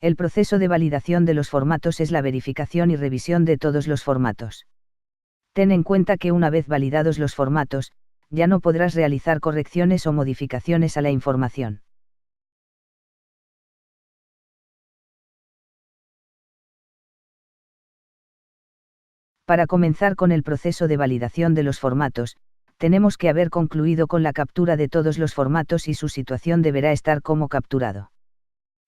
El proceso de validación de los formatos es la verificación y revisión de todos los formatos. Ten en cuenta que una vez validados los formatos, ya no podrás realizar correcciones o modificaciones a la información. Para comenzar con el proceso de validación de los formatos, tenemos que haber concluido con la captura de todos los formatos y su situación deberá estar como capturado.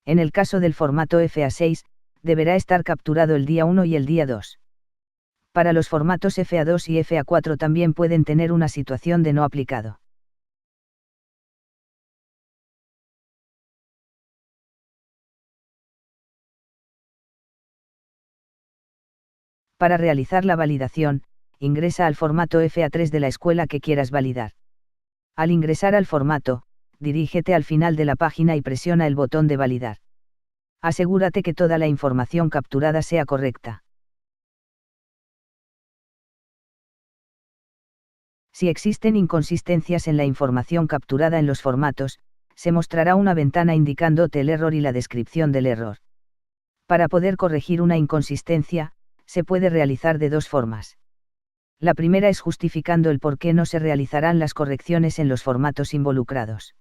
En el caso del formato FA6, deberá estar capturado el día 1 y el día 2. Para los formatos FA2 y FA4 también pueden tener una situación de no aplicado. Para realizar la validación, ingresa al formato FA3 de la escuela que quieras validar. Al ingresar al formato, dirígete al final de la página y presiona el botón de validar. Asegúrate que toda la información capturada sea correcta. Si existen inconsistencias en la información capturada en los formatos, se mostrará una ventana indicándote el error y la descripción del error. Para poder corregir una inconsistencia, se puede realizar de dos formas. La primera es justificando el por qué no se realizarán las correcciones en los formatos involucrados.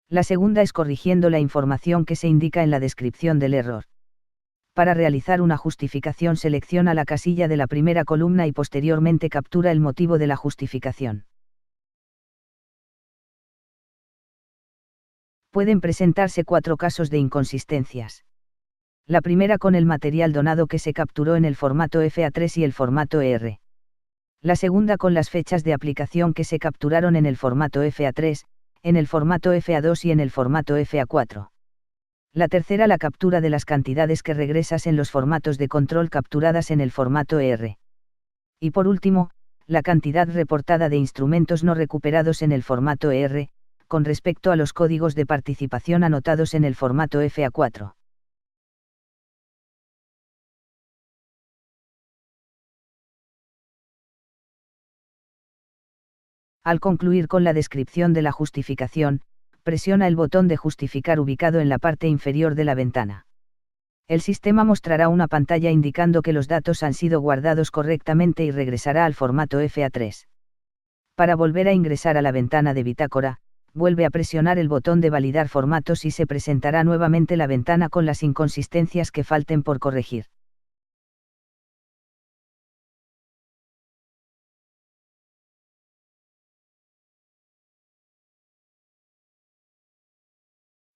La segunda es corrigiendo la información que se indica en la descripción del error. Para realizar una justificación, selecciona la casilla de la primera columna y posteriormente captura el motivo de la justificación. Pueden presentarse 4 casos de inconsistencias. La primera con el material donado que se capturó en el formato FA3 y el formato ER. La segunda con las fechas de aplicación que se capturaron en el formato FA3, en el formato FA2 y en el formato FA4. La tercera la captura de las cantidades que regresas en los formatos de control capturadas en el formato ER. Y por último, la cantidad reportada de instrumentos no recuperados en el formato ER, con respecto a los códigos de participación anotados en el formato FA4. Al concluir con la descripción de la justificación, presiona el botón de justificar ubicado en la parte inferior de la ventana. El sistema mostrará una pantalla indicando que los datos han sido guardados correctamente y regresará al formato FA3. Para volver a ingresar a la ventana de bitácora, vuelve a presionar el botón de validar formatos y se presentará nuevamente la ventana con las inconsistencias que falten por corregir.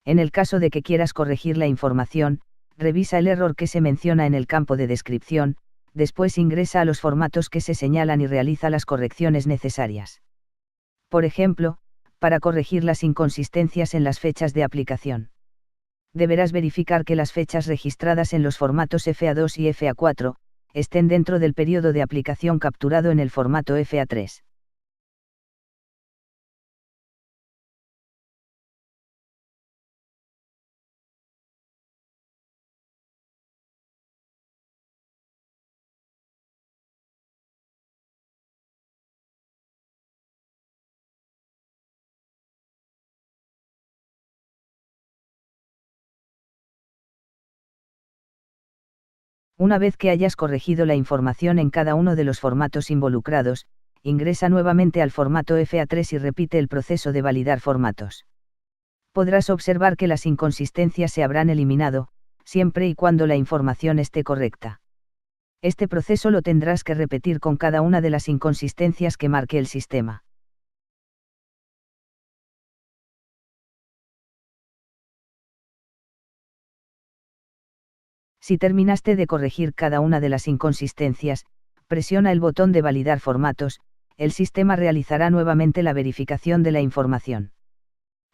En el caso de que quieras corregir la información, revisa el error que se menciona en el campo de descripción, después ingresa a los formatos que se señalan y realiza las correcciones necesarias. Por ejemplo, para corregir las inconsistencias en las fechas de aplicación. Deberás verificar que las fechas registradas en los formatos FA2 y FA4, estén dentro del periodo de aplicación capturado en el formato FA3. Una vez que hayas corregido la información en cada uno de los formatos involucrados, ingresa nuevamente al formato FA3 y repite el proceso de validar formatos. Podrás observar que las inconsistencias se habrán eliminado, siempre y cuando la información esté correcta. Este proceso lo tendrás que repetir con cada una de las inconsistencias que marque el sistema. Si terminaste de corregir cada una de las inconsistencias, presiona el botón de validar formatos, el sistema realizará nuevamente la verificación de la información.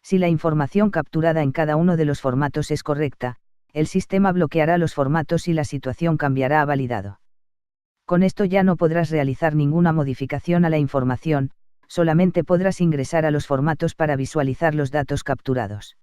Si la información capturada en cada uno de los formatos es correcta, el sistema bloqueará los formatos y la situación cambiará a validado. Con esto ya no podrás realizar ninguna modificación a la información, solamente podrás ingresar a los formatos para visualizar los datos capturados.